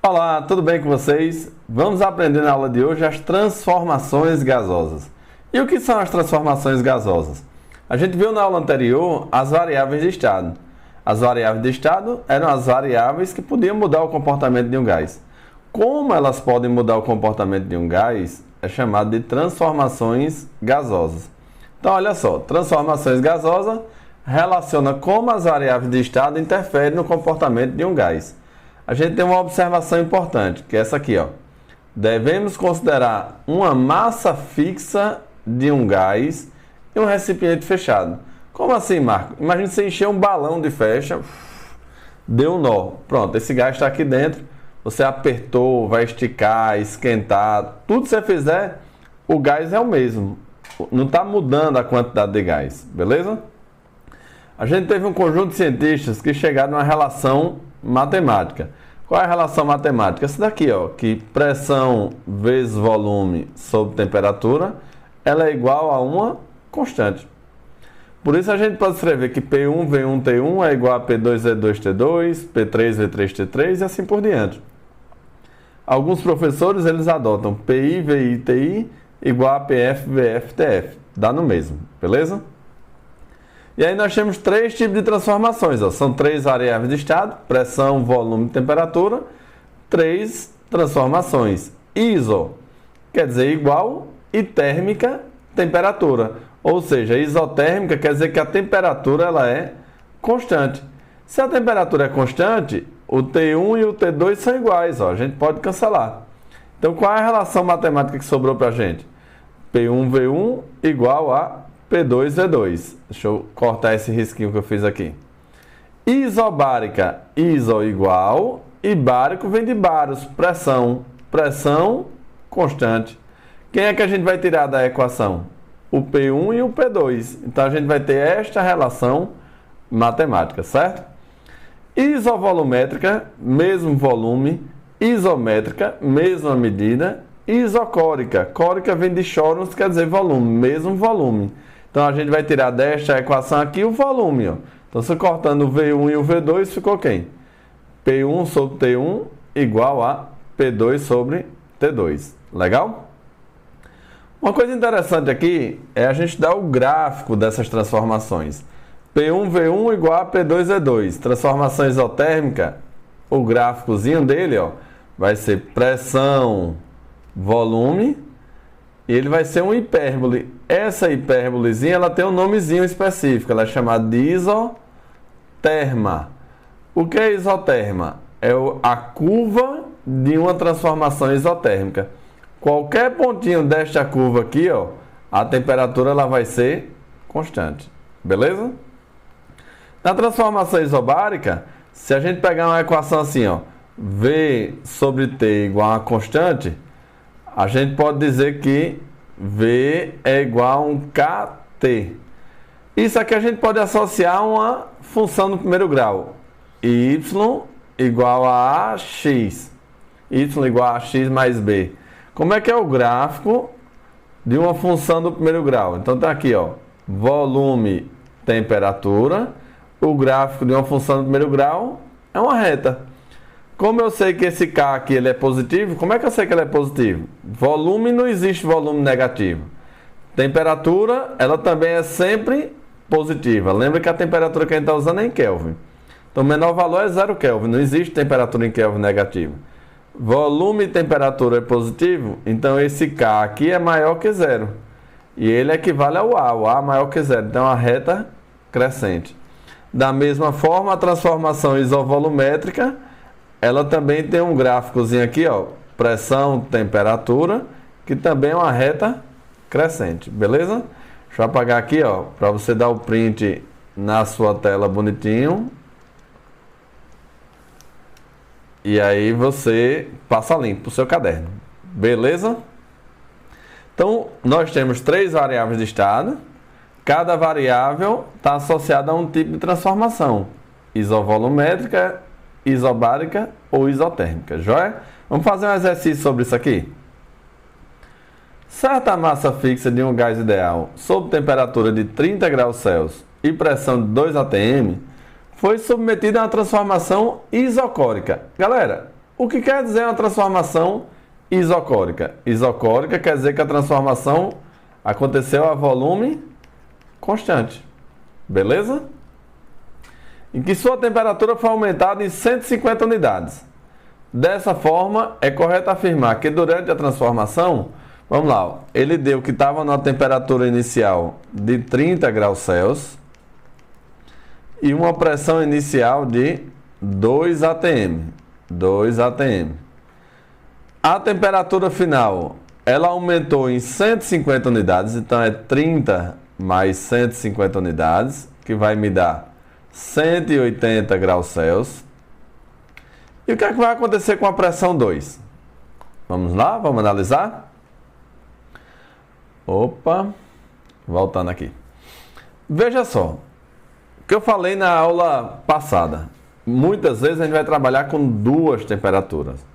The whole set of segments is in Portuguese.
Olá, tudo bem com vocês? Vamos aprender na aula de hoje as transformações gasosas. E o que são as transformações gasosas? A gente viu na aula anterior as variáveis de estado. As variáveis de estado eram as variáveis que podiam mudar o comportamento de um gás. Como elas podem mudar o comportamento de um gás, é chamado de transformações gasosas. Então, olha só, transformações gasosas relaciona como as variáveis de estado interferem no comportamento de um gás. A gente tem uma observação importante, que é essa aqui, ó. Devemos considerar uma massa fixa de um gás e um recipiente fechado. Como assim, Marco? Imagina você encher um balão de fecha, deu um nó. Pronto, esse gás está aqui dentro. Você apertou, vai esticar, esquentar. Tudo que você fizer, o gás é o mesmo. Não está mudando a quantidade de gás, beleza? A gente teve um conjunto de cientistas que chegaram a uma relação matemática. Qual é a relação matemática? Essa daqui, ó, que pressão vezes volume sobre temperatura, ela é igual a uma constante. Por isso a gente pode escrever que P1V1T1 é igual a P2V2T2, P3V3T3 e assim por diante. Alguns professores eles adotam PIVITI igual a PFVFTF, dá no mesmo, beleza? E aí nós temos três tipos de transformações, ó. São três variáveis de estado, pressão, volume e temperatura, três transformações. Iso quer dizer igual e térmica, temperatura. Ou seja, isotérmica quer dizer que a temperatura ela é constante. Se a temperatura é constante, o T1 e o T2 são iguais, ó. A gente pode cancelar. Então qual é a relação matemática que sobrou para a gente? P1V1 igual a P2V2. Deixa eu cortar esse risquinho que eu fiz aqui. Isobárica, iso igual, e bárico vem de baros, pressão. Pressão constante. Quem é que a gente vai tirar da equação? O P1 e o P2. Então a gente vai ter esta relação matemática, certo? Isovolumétrica, mesmo volume. Isométrica, mesma medida. Isocórica, córica vem de chorus, quer dizer volume, mesmo volume. Então a gente vai tirar desta equação aqui o volume, ó. Então se cortando o V1 e o V2, ficou quem? P1 sobre T1 igual a P2 sobre T2. Legal? Uma coisa interessante aqui é a gente dar o gráfico dessas transformações. P1V1 igual a P2V2. Transformação isotérmica, o gráficozinho dele, ó, vai ser pressão, volume, e ele vai ser um hipérbole. Essa hipérbolezinha, ela tem um nomezinho específico, ela é chamada de isoterma. O que é isoterma? É a curva de uma transformação isotérmica. Qualquer pontinho desta curva aqui, ó, a temperatura ela vai ser constante. Beleza? Na transformação isobárica, se a gente pegar uma equação assim, ó, V sobre T igual a constante, a gente pode dizer que V é igual a um KT. Isso aqui a gente pode associar a uma função no primeiro grau. Y igual a AX. Y igual a AX mais B. Como é que é o gráfico de uma função do primeiro grau? Então tá aqui, ó, volume, temperatura. O gráfico de uma função do primeiro grau é uma reta. Como eu sei que esse K aqui ele é positivo, como é que eu sei que ele é positivo? Volume, não existe volume negativo. Temperatura, ela também é sempre positiva. Lembra que a temperatura que a gente está usando é em Kelvin. Então, o menor valor é 0 Kelvin. Não existe temperatura em Kelvin negativa. Volume e temperatura é positivo, então esse K aqui é maior que 0. E ele equivale ao A. O A é maior que 0. Então, é uma reta crescente. Da mesma forma, a transformação isovolumétrica, ela também tem um gráficozinho aqui, ó, pressão, temperatura, que também é uma reta crescente, beleza? Deixa eu apagar aqui, ó, para você dar o print na sua tela bonitinho. E aí você passa limpo para o seu caderno, beleza? Então, nós temos três variáveis de estado. Cada variável está associada a um tipo de transformação: isovolumétrica, isobárica ou isotérmica, joia? Vamos fazer um exercício sobre isso aqui? Certa massa fixa de um gás ideal sob temperatura de 30 graus Celsius e pressão de 2 atm foi submetida a uma transformação isocórica. Galera, O que quer dizer uma transformação isocórica? Isocórica quer dizer que a transformação aconteceu a volume constante. Beleza? Em que sua temperatura foi aumentada em 150 unidades. Dessa forma, é correto afirmar que durante a transformação, vamos lá, ó, ele deu que estava na temperatura inicial de 30 graus Celsius e uma pressão inicial de 2 atm. 2 atm. A temperatura final, ela aumentou em 150 unidades, então é 30 mais 150 unidades, que vai me dar 180 graus Celsius. E o que é que vai acontecer com a pressão 2? Vamos lá, vamos analisar? Opa, voltando aqui. Veja só, o que eu falei na aula passada. Muitas vezes a gente vai trabalhar com duas temperaturas.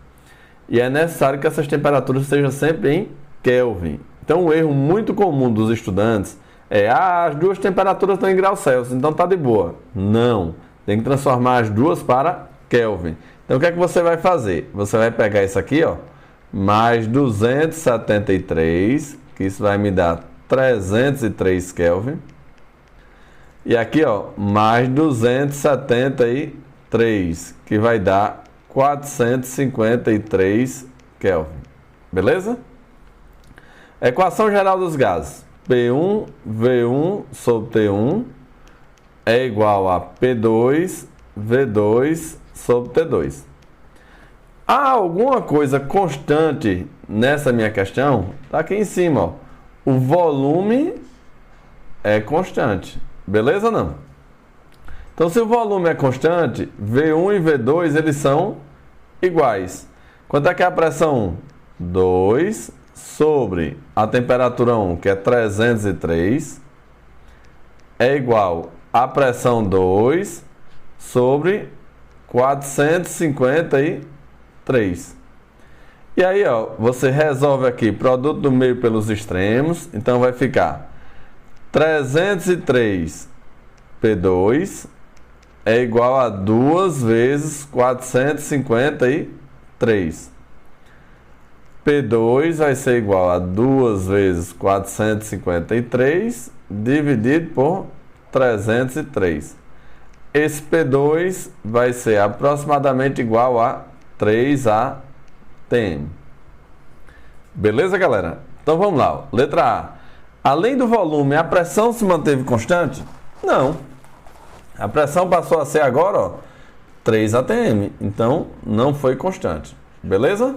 E é necessário que essas temperaturas sejam sempre em Kelvin. Então, um erro muito comum dos estudantes é: as duas temperaturas estão em graus Celsius, então tá de boa. Não, tem que transformar as duas para Kelvin. Então, o que é que você vai fazer? Você vai pegar isso aqui, ó, mais 273, que isso vai me dar 303 Kelvin. E aqui, ó, mais 273, que vai dar 453 Kelvin. Beleza? Equação geral dos gases. P1, V1 sobre T1 é igual a P2, V2 sobre T2. Há alguma coisa constante nessa minha questão? Está aqui em cima, ó. O volume é constante. Beleza ou não? Então, se o volume é constante, V1 e V2 eles são iguais. Quanto é que é a pressão 1? 2 sobre a temperatura 1, que é 303, é igual a pressão 2 sobre 453. E aí, ó, você resolve aqui produto do meio pelos extremos, então vai ficar 303 P2 é igual a 2 vezes 453. P2 vai ser igual a 2 vezes 453 dividido por 303. Esse P2 vai ser aproximadamente igual a 3 atm. Beleza, galera? Então vamos lá. Ó. Letra A. Além do volume, a pressão se manteve constante? Não. A pressão passou a ser agora, ó, 3 atm. Então, não foi constante. Beleza?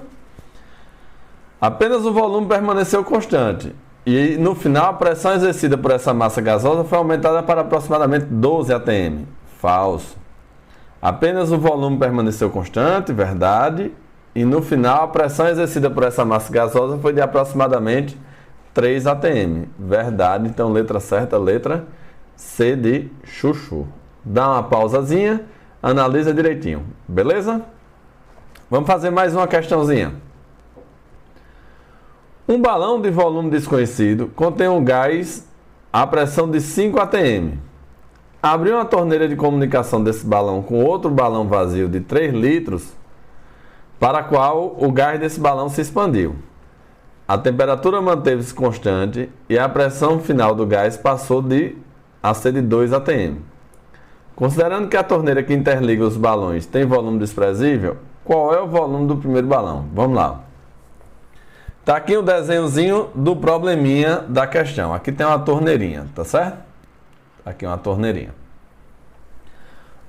Apenas o volume permaneceu constante. E no final, a pressão exercida por essa massa gasosa foi aumentada para aproximadamente 12 atm. Falso. Apenas o volume permaneceu constante, verdade. E no final, a pressão exercida por essa massa gasosa foi de aproximadamente 3 atm. Verdade. Então, letra certa, letra C de chuchu. Dá uma pausazinha, analisa direitinho. Beleza? Vamos fazer mais uma questãozinha. Um balão de volume desconhecido contém um gás a pressão de 5 atm. Abriu uma torneira de comunicação desse balão com outro balão vazio de 3 litros, para a qual o gás desse balão se expandiu. A temperatura manteve-se constante e a pressão final do gás passou a ser de 2 atm. Considerando que a torneira que interliga os balões tem volume desprezível, qual é o volume do primeiro balão? Vamos lá. Tá aqui o desenhozinho do probleminha da questão. Aqui tem uma torneirinha, tá certo? Aqui uma torneirinha.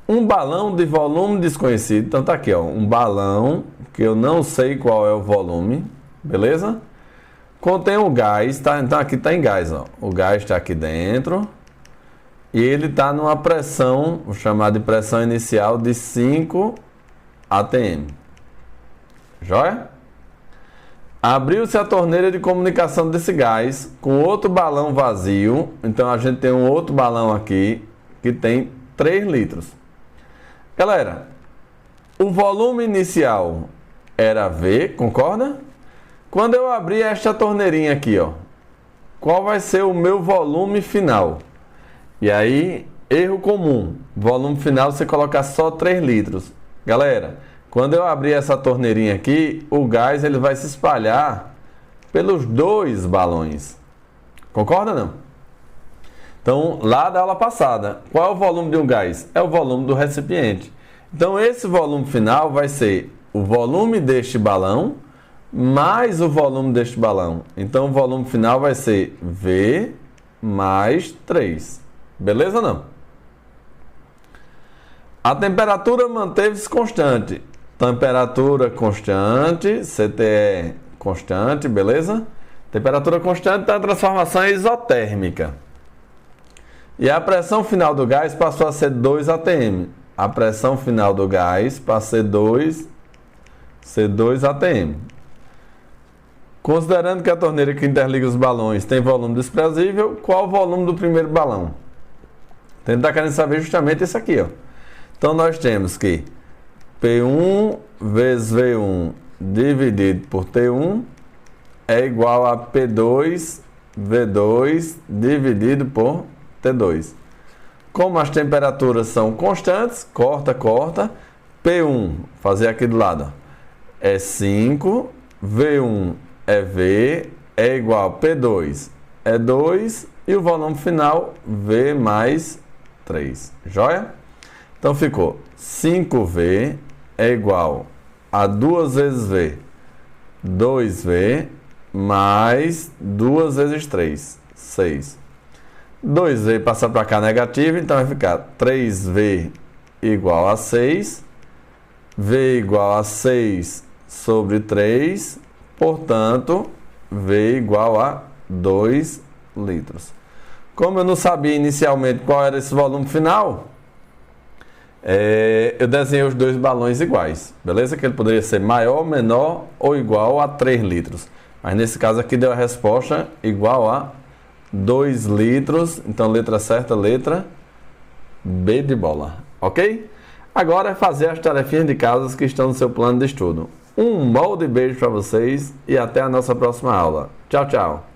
Um balão de volume desconhecido. Então tá aqui, ó, um balão que eu não sei qual é o volume, beleza? Contém um gás, tá? Então aqui tá em gás, ó. O gás está aqui dentro e ele está numa pressão, vou chamar de pressão inicial de 5 atm. Joia? Abriu-se a torneira de comunicação desse gás com outro balão vazio. Então a gente tem um outro balão aqui que tem 3 litros. Galera, o volume inicial era V, concorda? Quando eu abrir esta torneirinha aqui, ó, qual vai ser o meu volume final? E aí, erro comum, volume final você colocar só 3 litros. Galera, Quando eu abrir essa torneirinha aqui, o gás ele vai se espalhar pelos dois balões. Concorda não? Então, lá da aula passada, qual é o volume de um gás? É o volume do recipiente. Então, esse volume final vai ser o volume deste balão mais o volume deste balão. Então, o volume final vai ser V mais 3. Beleza ou não? A temperatura manteve-se constante. Temperatura constante, CTE constante, beleza? Temperatura constante está a transformação isotérmica. E a pressão final do gás passou a ser 2 atm. A pressão final do gás passou a ser 2 atm. Considerando que a torneira que interliga os balões tem volume desprezível, qual o volume do primeiro balão? Então, ele está querendo saber justamente isso aqui, ó. Então, nós temos que P1 vezes V1 dividido por T1 é igual a P2 V2 dividido por T2. Como as temperaturas são constantes, corta. P1, fazer aqui do lado, é 5, V1 é V, é igual a P2 é 2 e o volume final V mais 3. Joia? Então ficou 5V é igual a 2 vezes V, 2V mais 2 vezes 3, 6. 2V passa para cá negativo, então vai ficar 3V igual a 6, V igual a 6 sobre 3, portanto, V igual a 2 litros. Como eu não sabia inicialmente qual era esse volume final, eu desenhei os dois balões iguais, beleza? Que ele poderia ser maior, menor ou igual a 3 litros. Mas nesse caso aqui deu a resposta igual a 2 litros. Então, letra certa, letra B de bola. Ok? Agora é fazer as tarefinhas de casa que estão no seu plano de estudo. Um molde beijo para vocês e até a nossa próxima aula. Tchau, tchau.